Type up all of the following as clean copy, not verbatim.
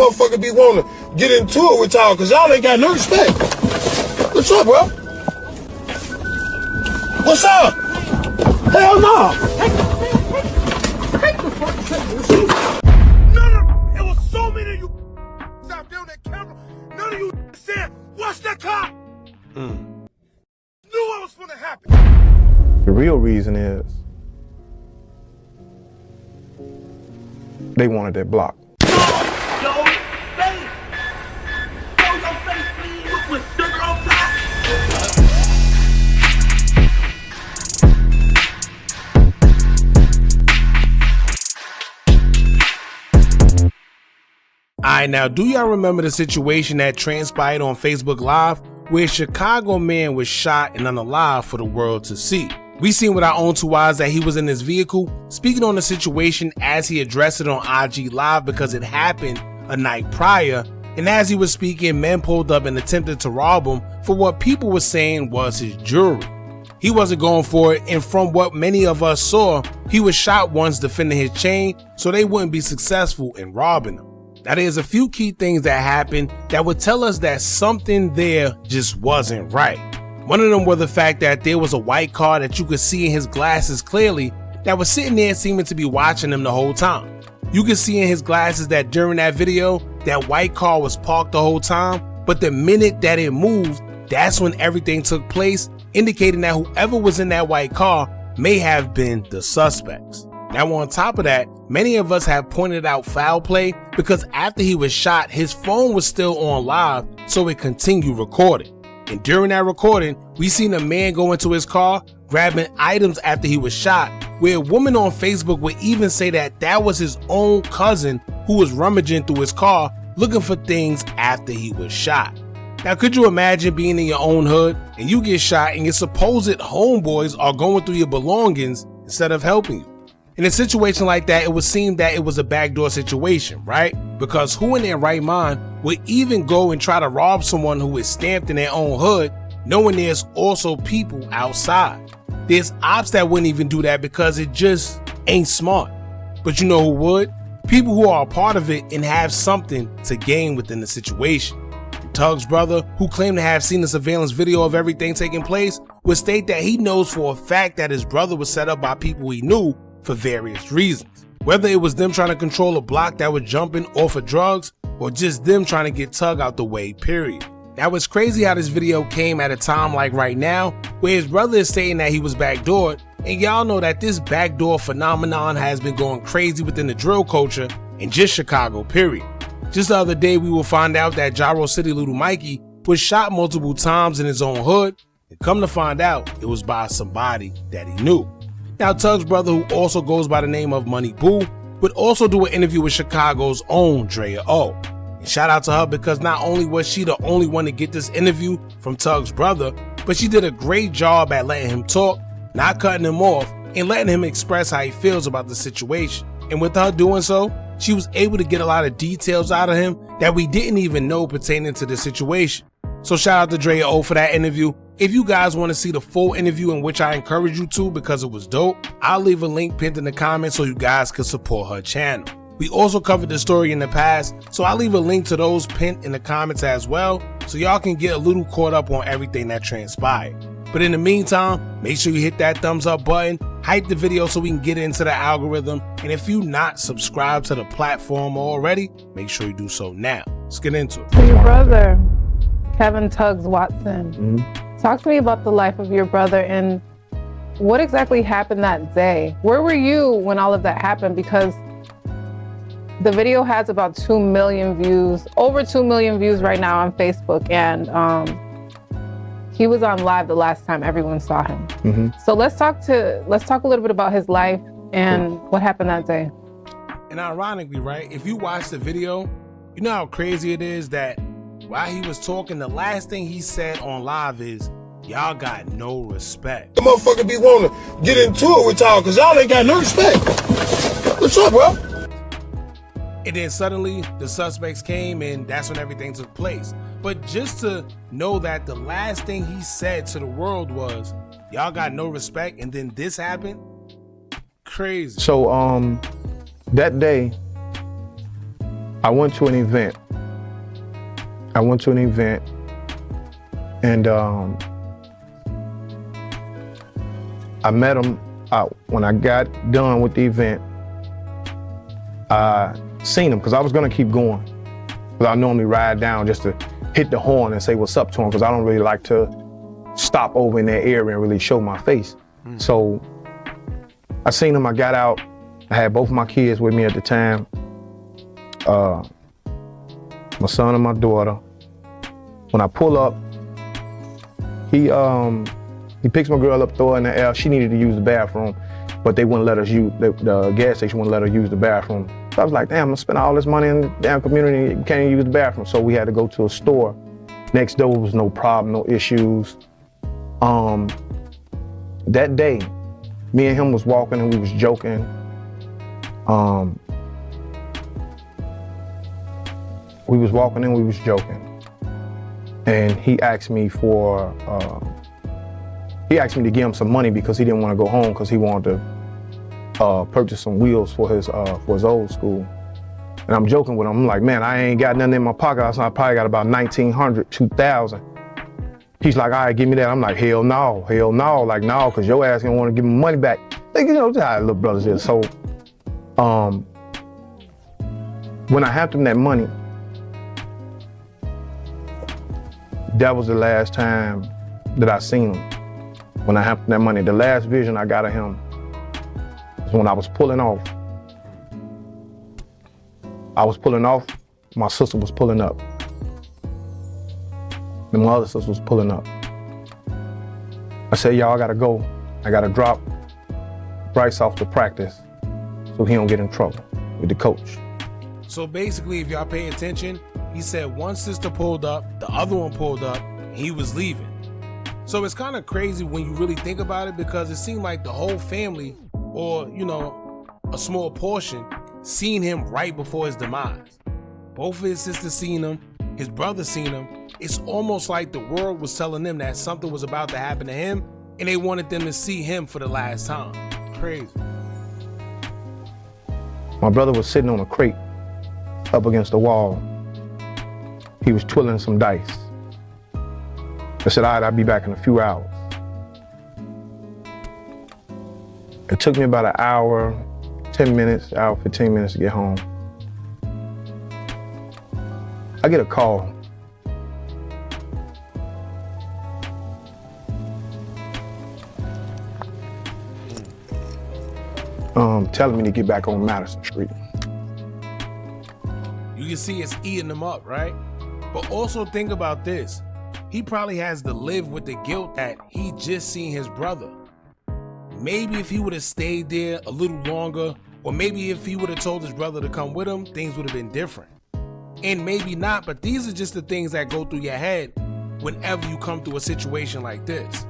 motherfucker be wanting to get into it with y'all because y'all ain't got no respect. What's up, bro? What's up? Hell no. It was so many of you out there on that camera. None of you said, watch that car. Knew what was gonna happen. The real reason is they wanted that block. Alright, now do y'all remember the situation that transpired on Facebook Live where a Chicago man was shot and unalive for the world to see? We seen with our own two eyes that he was in his vehicle speaking on the situation as he addressed it on IG Live because it happened a night prior, and as he was speaking, men pulled up and attempted to rob him for what people were saying was his jewelry. He wasn't going for it, and from what many of us saw, he was shot once defending his chain so they wouldn't be successful in robbing him. Now there's a few key things that happened that would tell us that something there just wasn't right. One of them were the fact that there was a white car that you could see in his glasses clearly that was sitting there seeming to be watching him the whole time. You could see in his glasses that during that video, that white car was parked the whole time, but the minute that it moved, that's when everything took place, indicating that whoever was in that white car may have been the suspects. Now on top of that, many of us have pointed out foul play because after he was shot, his phone was still on live, so it continued recording. And during that recording, we seen a man go into his car, grabbing items after he was shot, where a woman on Facebook would even say that that was his own cousin who was rummaging through his car looking for things after he was shot. Now could you imagine being in your own hood and you get shot and your supposed homeboys are going through your belongings instead of helping you? In a situation like that, it would seem that it was a backdoor situation, right? Because who in their right mind would even go and try to rob someone who is stamped in their own hood, knowing there's also people outside? There's ops that wouldn't even do that because it just ain't smart. But you know who would? People who are a part of it and have something to gain within the situation. Tugg's brother, who claimed to have seen the surveillance video of everything taking place, would state that he knows for a fact that his brother was set up by people he knew for various reasons. Whether it was them trying to control a block that was jumping off of drugs or just them trying to get Tugg out the way, period. Now it's crazy how this video came at a time like right now where his brother is saying that he was backdoored, and y'all know that this backdoor phenomenon has been going crazy within the drill culture in just Chicago, period. Just the other day we will find out that Gyro City Little Mikey was shot multiple times in his own hood, and come to find out it was by somebody that he knew. Now Tugg's brother, who also goes by the name of Money Boo, would also do an interview with Chicago's own Drea O. And shout out to her because not only was she the only one to get this interview from Tugg's brother, but she did a great job at letting him talk, not cutting him off, and letting him express how he feels about the situation. And with her doing so, she was able to get a lot of details out of him that we didn't even know pertaining to the situation. So shout out to Drea O for that interview. If you guys want to see the full interview, in which I encourage you to because it was dope, I'll leave a link pinned in the comments so you guys can support her channel. We also covered the story in the past, so I'll leave a link to those pinned in the comments as well, so y'all can get a little caught up on everything that transpired. But in the meantime, make sure you hit that thumbs up button, hype the video so we can get into the algorithm, and if you not subscribed to the platform already, make sure you do so now. Let's get into it. Your brother, Kevin Tuggs Watson. Talk to me about the life of your brother and what exactly happened that day. Where were you when all of that happened? Because the video has about 2 million views, over 2 million views right now on Facebook, and he was on live the last time everyone saw him. So let's talk a little bit about his life and what happened that day. And ironically, right, if you watch the video, you know how crazy it is that while he was talking, the last thing he said on live is, y'all got no respect. The motherfucker be wanting to get into it with y'all because y'all ain't got no respect. What's up, bro? And then suddenly the suspects came and that's when everything took place. But just to know that the last thing he said to the world was, y'all got no respect, and then this happened, crazy. So that day, I went to an event. And I met him out. When I got done with the event, I seen him because I was gonna keep going. Because I normally ride down just to hit the horn and say what's up to him, because I don't really like to stop over in that area and really show my face. So I seen him, I got out. I had both of my kids with me at the time. My son and my daughter. When I pull up, he picks my girl up, throw her in the air. She needed to use the bathroom, but they wouldn't let us use, the gas station wouldn't let her use the bathroom. So I was like, damn, I'm gonna spend all this money in the damn community, you can't even use the bathroom. So we had to go to a store. Next door was no problem, no issues. That day, me and him was walking and we was joking. We was walking and we was joking. And he asked me to give him some money because he didn't want to go home because he wanted to purchase some wheels for his old school. And I'm joking with him. I'm like, man, I ain't got nothing in my pocket. So I probably got about $1,900, $2,000. He's like, all right, give me that. I'm like, hell no. Like, no, because your ass gonna want to give me money back. Like, you know, that's how little brothers is. So, when I handed him that money, that was the last time that I seen him. When I handed him that money, the last vision I got of him was when I was pulling off. My sister was pulling up. And my other sister was pulling up. I said, y'all, I gotta go. I gotta drop Bryce off to practice so he don't get in trouble with the coach. So basically, if y'all pay attention, he said one sister pulled up, the other one pulled up, and he was leaving. So it's kind of crazy when you really think about it, because it seemed like the whole family, or, you know, a small portion, seen him right before his demise. Both of his sisters seen him, his brother seen him. It's almost like the world was telling them that something was about to happen to him, and they wanted them to see him for the last time. Crazy. My brother was sitting on a crate up against the wall. He was twirling some dice. I said, all right, I'll be back in a few hours. It took me about an hour, 10 minutes, hour, 15 minutes to get home. I get a call. Telling me to get back on Madison Street. You can see it's eating him up, right? But also think about this. He probably has to live with the guilt that he just seen his brother. Maybe if he would have stayed there a little longer, or maybe if he would have told his brother to come with him, things would have been different. And maybe not, but these are just the things that go through your head whenever you come through a situation like this.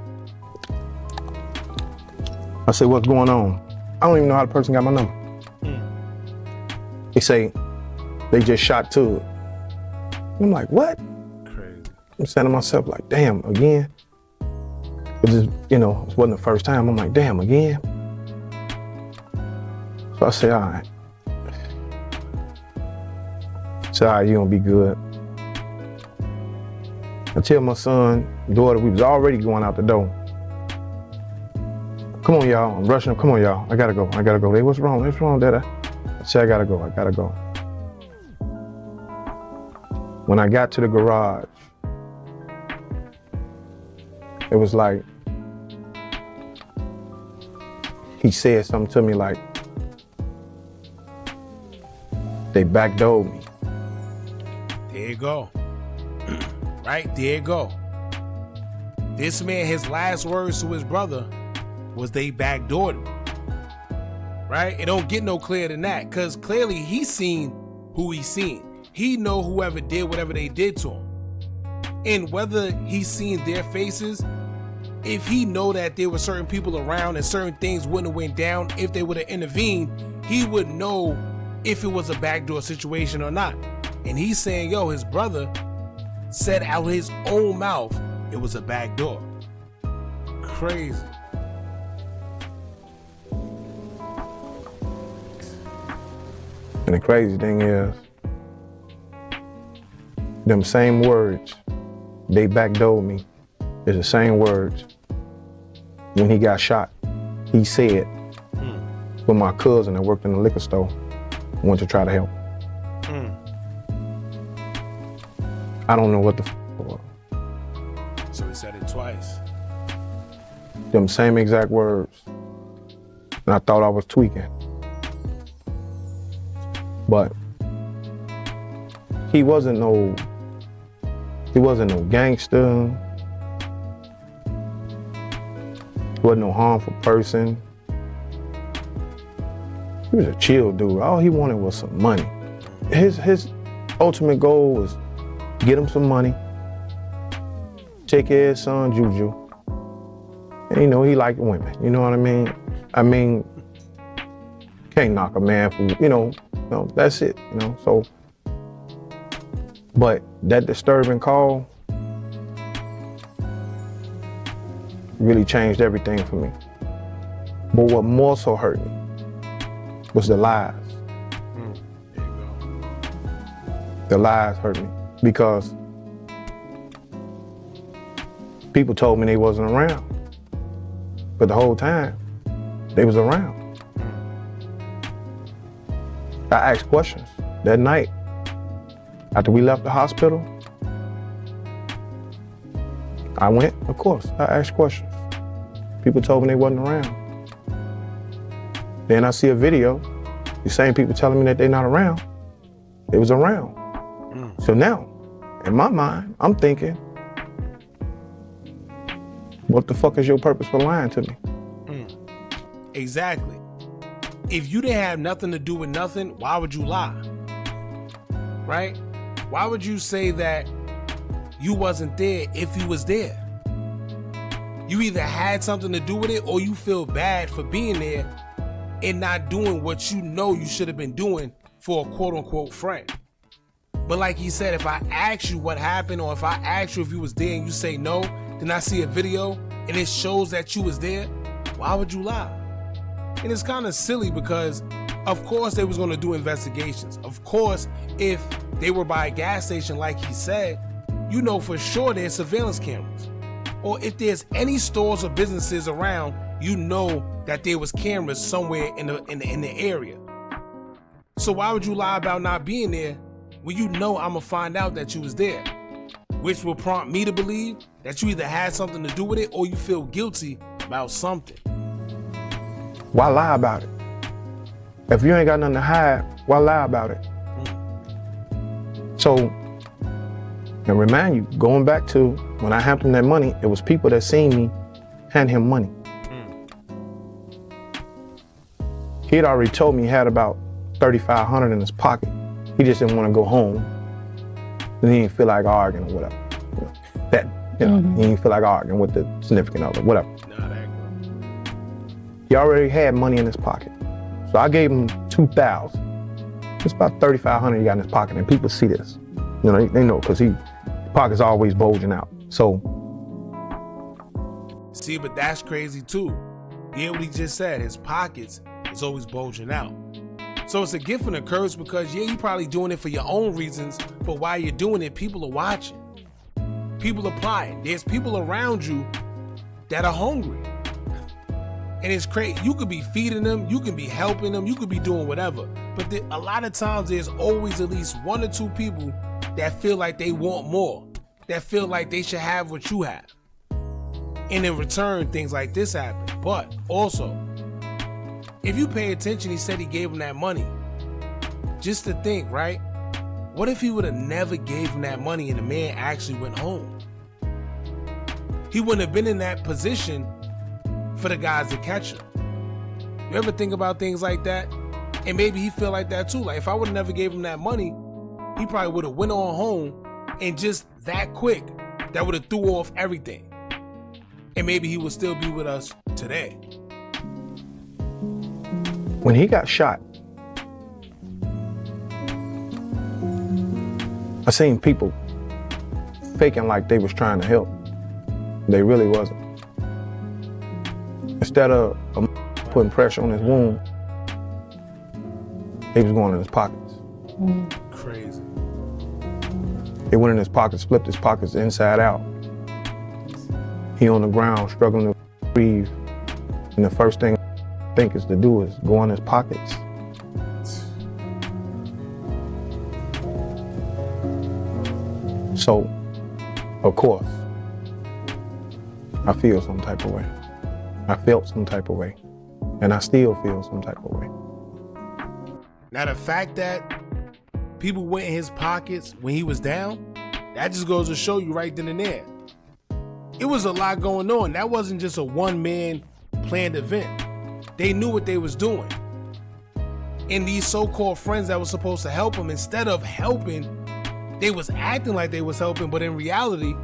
I said, what's going on? I don't even know how the person got my number. They say, they just shot Tugg. I'm like, what? Crazy. I'm saying to myself, like, damn, again? It just, you know, it wasn't the first time. I'm like, damn, again? So I said, all right. I said, all right, you gonna be good. I tell my son, daughter, we was already going out the door. Come on, y'all, I'm rushing. Come on, y'all, I gotta go. Hey, what's wrong, Dad? I said, I gotta go. When I got to the garage, it was like, he said something to me like, they backdoored me. There you go. Right, there you go. This man, his last words to his brother was they backdoored him. Right? It don't get no clearer than that, because clearly he's seen who he's seen. He know whoever did whatever they did to him. And whether he's seen their faces, if he know that there were certain people around and certain things wouldn't have went down if they would have intervened, he would know if it was a backdoor situation or not. And he's saying, yo, his brother said out his own mouth it was a backdoor. Crazy. And the crazy thing is, them same words, they backdoored me. It's the same words. When he got shot, he said, with my cousin that worked in the liquor store, went to try to help. I don't know what the was. So he said it twice. Them same exact words. And I thought I was tweaking. But he wasn't no gangster. He wasn't no harmful person. He was a chill dude. All he wanted was some money. His ultimate goal was get him some money, take care of his son Juju. And, you know, he liked women, you know what I mean? I mean, can't knock a man for, you know, that's it, you know, so. But that disturbing call really changed everything for me. But what more so hurt me was the lies. There you go. The lies hurt me because people told me they wasn't around. But the whole time, they was around. I asked questions that night. After we left the hospital, I went, of course, I asked questions. People told me they wasn't around. Then I see a video, the same people telling me that they're not around, they was around. So now, in my mind, I'm thinking, what the fuck is your purpose for lying to me? Exactly. If you didn't have nothing to do with nothing, why would you lie? Right? Why would you say that you wasn't there if you was there? You either had something to do with it or you feel bad for being there and not doing what you know you should have been doing for a quote unquote friend. But like he said, if I ask you what happened or if I ask you if you was there and you say no, then I see a video and it shows that you was there, why would you lie? And it's kind of silly because of course they was going to do investigations. Of course, if they were by a gas station like he said, you know for sure there's surveillance cameras. Or if there's any stores or businesses around, you know that there was cameras somewhere in the area. So why would you lie about not being there when you know I'm gonna find out that you was there? Which will prompt me to believe that you either had something to do with it or you feel guilty about something. Why lie about it? If you ain't got nothing to hide, why lie about it? So, and remind you, going back to when I handed him that money, it was people that seen me hand him money. He had already told me he had about $3,500 in his pocket. He just didn't want to go home. And he didn't feel like arguing or whatever. He didn't feel like arguing with the significant other, whatever. He already had money in his pocket. So I gave him $2,000. It's about $3,500 he got in his pocket, and people see this. You know, they know, because his pocket's always bulging out. So. See, but that's crazy too. Yeah, what he just said, his pockets is always bulging out. So it's a gift and a curse because yeah, you're probably doing it for your own reasons, but while you're doing it, people are watching. People are prying. There's people around you that are hungry. And it's crazy. You could be feeding them, you can be helping them, you could be doing whatever. But a lot of times there's always at least one or two people that feel like they want more, that feel like they should have what you have. And in return, things like this happen. But also, if you pay attention, he said he gave him that money. Just to think, right? What if he would have never gave him that money and the man actually went home? He wouldn't have been in that position for the guys to catch him. You ever think about things like that? And maybe he feel like that too. Like if I would have never gave him that money, he probably would have went on home and just that quick, that would have threw off everything. And maybe he would still be with us today. When he got shot, I seen people faking like they was trying to help. They really wasn't. Instead of putting pressure on his wound, they was going in his pockets. Crazy. They went in his pockets, flipped his pockets inside out. He on the ground struggling to breathe. And the first thing I think is to do is go in his pockets. So, of course, I feel some type of way. I felt some type of way. And I still feel some type of way. Now the fact that people went in his pockets when he was down, that just goes to show you right then and there. It was a lot going on. That wasn't just a one-man planned event. They knew what they was doing. And these so-called friends that were supposed to help him, instead of helping, they was acting like they was helping, but in reality,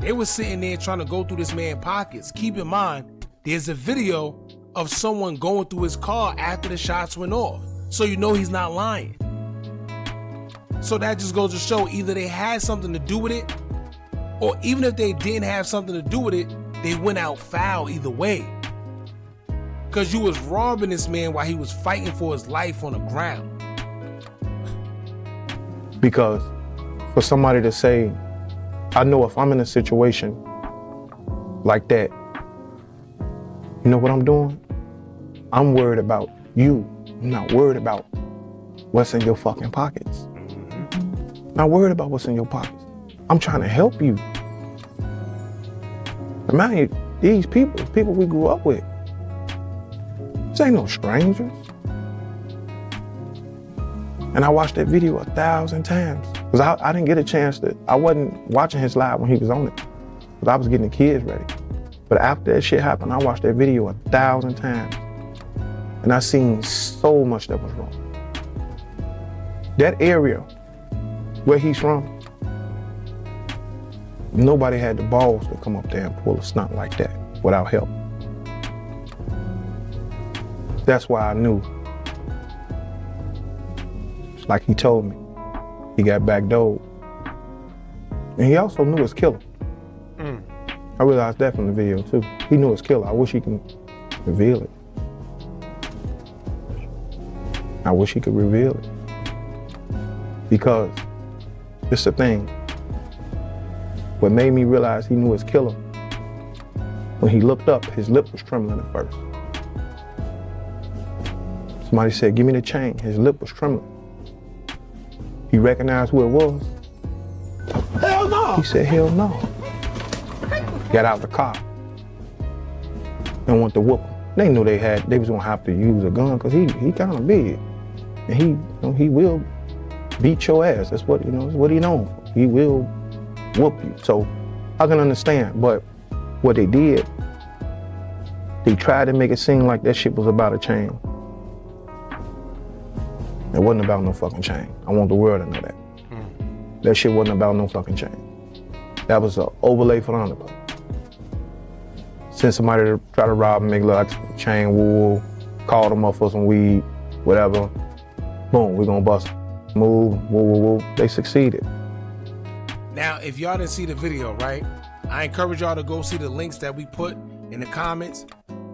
they was sitting there trying to go through this man's pockets. Keep in mind, there's a video of someone going through his car after the shots went off. So you know he's not lying. So that just goes to show either they had something to do with it, or even if they didn't have something to do with it, they went out foul either way. Because you was robbing this man while he was fighting for his life on the ground. Because for somebody to say, I know if I'm in a situation like that, you know what I'm doing? I'm worried about you. I'm not worried about what's in your fucking pockets. Not worried about what's in your pockets. I'm trying to help you. Imagine these people we grew up with. This ain't no strangers. And I watched that video 1,000 times. Because I didn't get a chance to, I wasn't watching his live when he was on it. Because I was getting the kids ready. But after that shit happened, I watched that video 1,000 times. And I seen so much that was wrong. That area where he's from, nobody had the balls to come up there and pull a stunt like that without help. That's why I knew. It's like he told me, he got backdoored. And he also knew his killer. I realized that from the video too. He knew his killer. I wish he could reveal it. I wish he could reveal it. Because it's the thing. What made me realize he knew his killer, when he looked up, his lip was trembling at first. Somebody said, give me the chain. His lip was trembling. He recognized who it was. Hell no! He said, hell no. Got out the car and went to whoop him. They knew they was gonna have to use a gun because he kind of big. And he will beat your ass. That's what, that's what he known for. He will whoop you. So I can understand, but what they did, they tried to make it seem like that shit was about a chain. It wasn't about no fucking chain. I want the world to know that. That shit wasn't about no fucking chain. That was an overlay for the underbelly. Send somebody to try to rob him, make it look like chain wool, call them up for some weed, whatever. Boom, we gonna bust him. Move, woo, woo, woo. They succeeded. Now, if y'all didn't see the video, right, I encourage y'all to go see the links that we put in the comments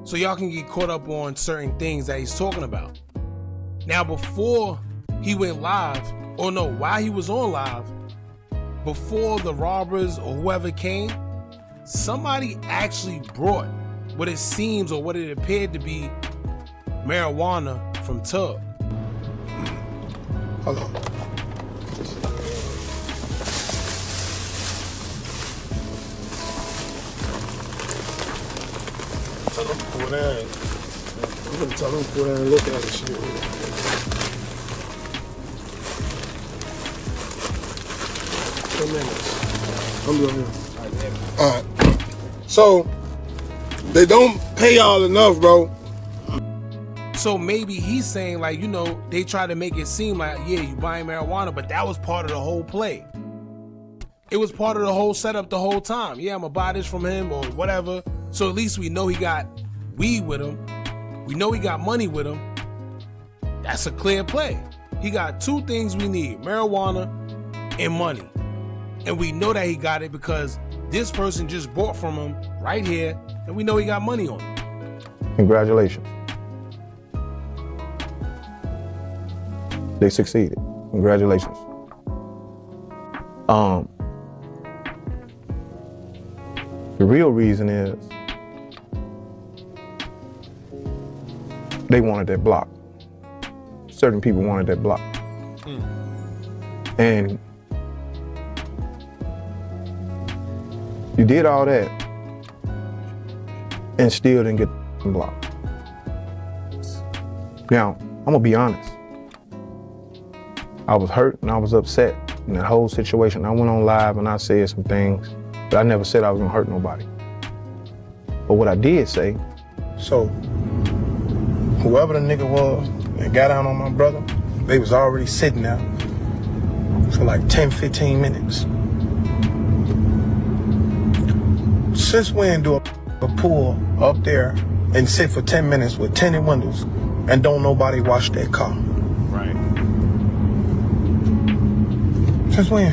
so y'all can get caught up on certain things that he's talking about. Now, before he went live, or no, while he was on live, before the robbers or whoever came, somebody actually brought what it seems or what it appeared to be marijuana from Tugg. Hold on. Tell them to pull down. I'm gonna tell them to pull down and look at this shit. 10 minutes. I'm doing here. All right. So, they don't pay y'all enough, bro. So maybe he's saying, like, they try to make it seem like, yeah, you buying marijuana, but that was part of the whole play. It was part of the whole setup the whole time. Yeah, I'm gonna buy this from him or whatever. So at least we know he got weed with him. We know he got money with him. That's a clear play. He got two things we need, marijuana and money. And we know that he got it because this person just bought from him right here, and we know he got money on him. Congratulations. They succeeded. Congratulations. The real reason is they wanted that block. Certain people wanted that block. And you did all that and still didn't get the block. Now, I'm gonna be honest. I was hurt and I was upset in that whole situation. I went on live and I said some things, but I never said I was gonna hurt nobody. But what I did say, so whoever the nigga was that got out on my brother, they was already sitting there for like 10, 15 minutes. Since when do a pull up there and sit for 10 minutes with tinted windows and don't nobody wash their car? Right. Since when?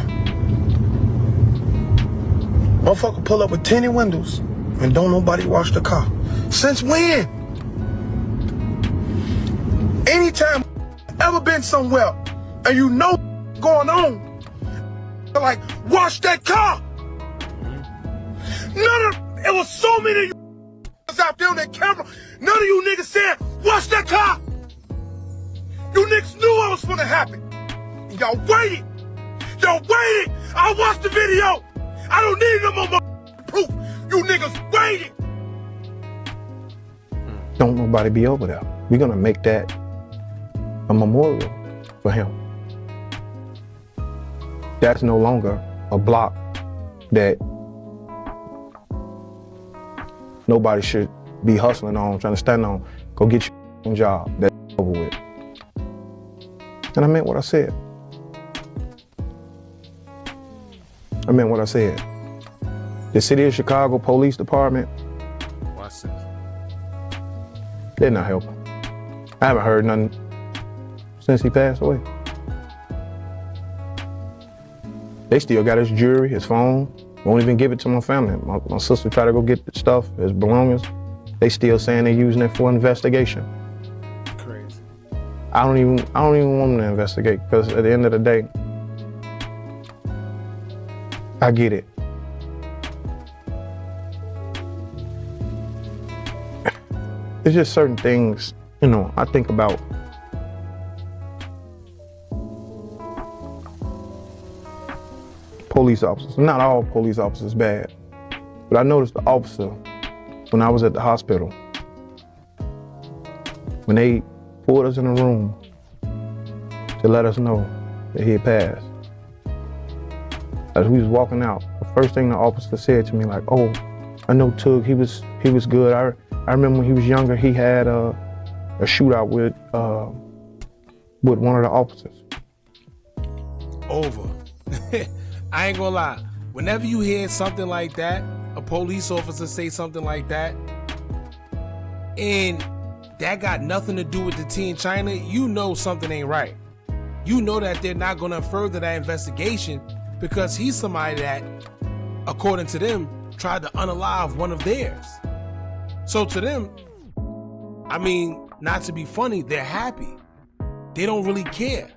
Motherfucker pull up with tinted windows and don't nobody wash the car. Since when? Anytime ever been somewhere and you know going on, like, wash that car. It was so many of you out there on that camera. None of you niggas said, wash that car. You niggas knew what was gonna happen. And y'all waited. Y'all waited. I watched the video. I don't need no more proof. You niggas waited. Don't nobody be over there. We're gonna make that a memorial for him. That's no longer a block that nobody should be hustling on, trying to stand on. Go get your job. That's over with. And I meant what I said. I meant what I said. The City of Chicago Police Department, Watch this. they're not helping. I haven't heard nothing since he passed away. They still got his jewelry, his phone. Won't even give it to my family. My sister tried to go get the stuff, his belongings. They still saying they're using it for investigation. Crazy. I don't even want them to investigate, because at the end of the day, I get it. It's just certain things, you know, I think about. Police officers. Not all police officers bad, but I noticed the officer when I was at the hospital, when they pulled us in the room to let us know that he had passed. As we was walking out, the first thing the officer said to me, like, "Oh, I know Tugg. He was good. I remember when he was younger, he had a shootout with one of the officers." Over. I ain't gonna lie. Whenever you hear something like that, a police officer say something like that, and that got nothing to do with the tea in China, you know something ain't right. You know that they're not gonna further that investigation because he's somebody that, according to them, tried to unalive one of theirs. So to them, I mean, not to be funny, they're happy. They don't really care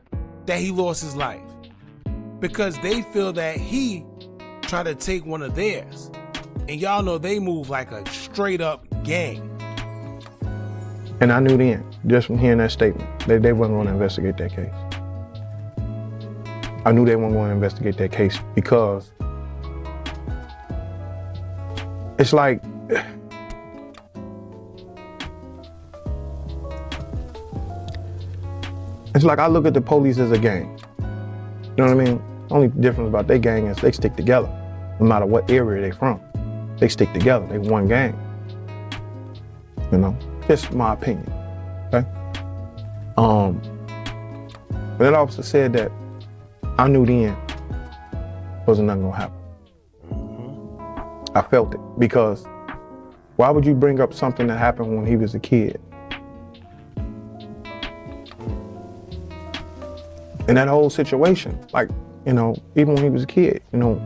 that he lost his life, because they feel that he tried to take one of theirs. And y'all know they move like a straight up gang. And I knew then, just from hearing that statement, they wasn't going to investigate that case. I knew they weren't going to investigate that case because it's like, I look at the police as a gang. You know what I mean? Only difference about their gang is they stick together. No matter what area they from, they stick together. They one gang. You know, just my opinion. Okay. When that officer said that, I knew then wasn't nothing gonna happen. I felt it, because why would you bring up something that happened when he was a kid? And that whole situation, like, you know, even when he was a kid, you know,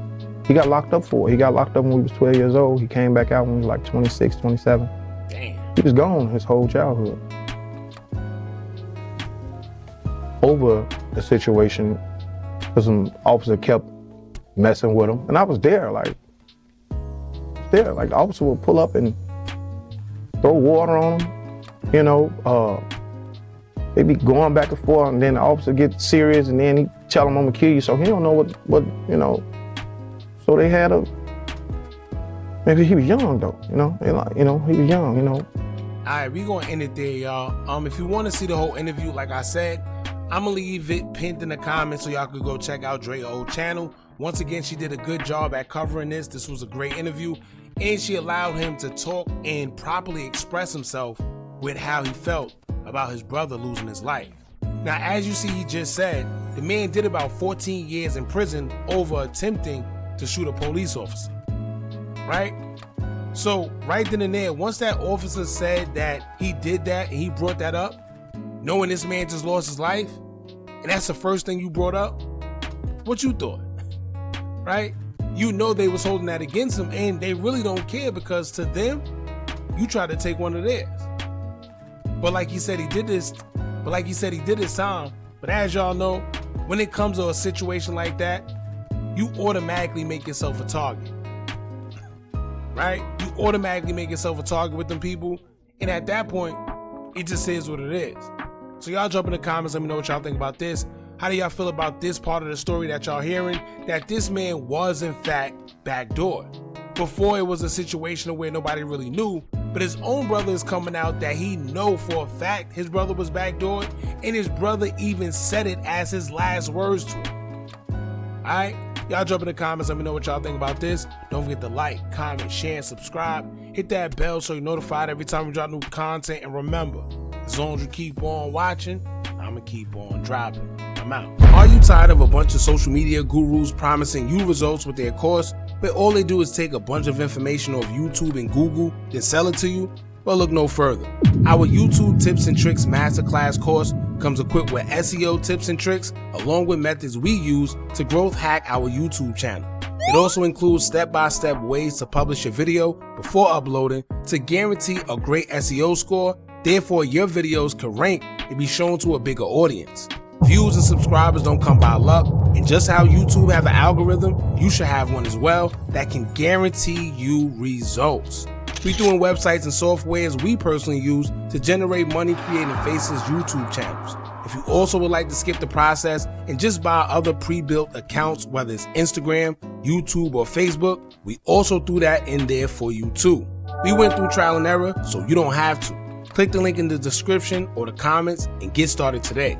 he got locked up for it. He got locked up when he was 12 years old. He came back out when he was like 26, 27. Damn. He was gone his whole childhood. Over the situation, because an officer kept messing with them. And I was there, like the officer would pull up and throw water on them, you know. They be going back and forth, and then the officer gets serious, and then he tell him, I'm gonna kill you, so he don't know what you know. So they had maybe he was young though, you know, he was young, you know. All right, we gonna end it there, y'all. If you want to see the whole interview, like I said, I'm gonna leave it pinned in the comments so y'all could go check out Dre's old channel. Once again, she did a good job at covering this. This was a great interview, and she allowed him to talk and properly express himself with how he felt about his brother losing his life. Now, as you see, he just said, the man did about 14 years in prison over attempting to shoot a police officer, right? So right then and there, once that officer said that he did that and he brought that up, knowing this man just lost his life, and that's the first thing you brought up, what you thought, right? You know they was holding that against him, and they really don't care because to them, you tried to take one of theirs. But like he said, he did this. But like he said, he did his time. But as y'all know, when it comes to a situation like that, you automatically make yourself a target, right? You automatically make yourself a target with them people. And at that point, it just is what it is. So y'all jump in the comments. Let me know what y'all think about this. How do y'all feel about this part of the story that y'all hearing? That this man was in fact backdoor. Before it was a situation where nobody really knew, but his own brother is coming out that he know for a fact his brother was backdoored, and his brother even said it as his last words to him. Alright? Y'all jump in the comments, let me know what y'all think about this. Don't forget to like, comment, share, and subscribe. Hit that bell so you're notified every time we drop new content. And remember, as long as you keep on watching, I'ma keep on dropping. I'm out. Are you tired of a bunch of social media gurus promising you results with their course, but all they do is take a bunch of information off YouTube and Google, then sell it to you? Well, look no further. Our YouTube Tips and Tricks Masterclass course comes equipped with SEO tips and tricks, along with methods we use to growth hack our YouTube channel. It also includes step-by-step ways to publish your video before uploading to guarantee a great SEO score, therefore your videos can rank and be shown to a bigger audience. Views and subscribers don't come by luck, and just how YouTube have an algorithm, you should have one as well that can guarantee you results. We doing websites and softwares we personally use to generate money creating Faces YouTube channels. If you also would like to skip the process and just buy other pre-built accounts, whether it's Instagram, YouTube, or Facebook, we also threw that in there for you too. We went through trial and error, so you don't have to. Click the link in the description or the comments and get started today.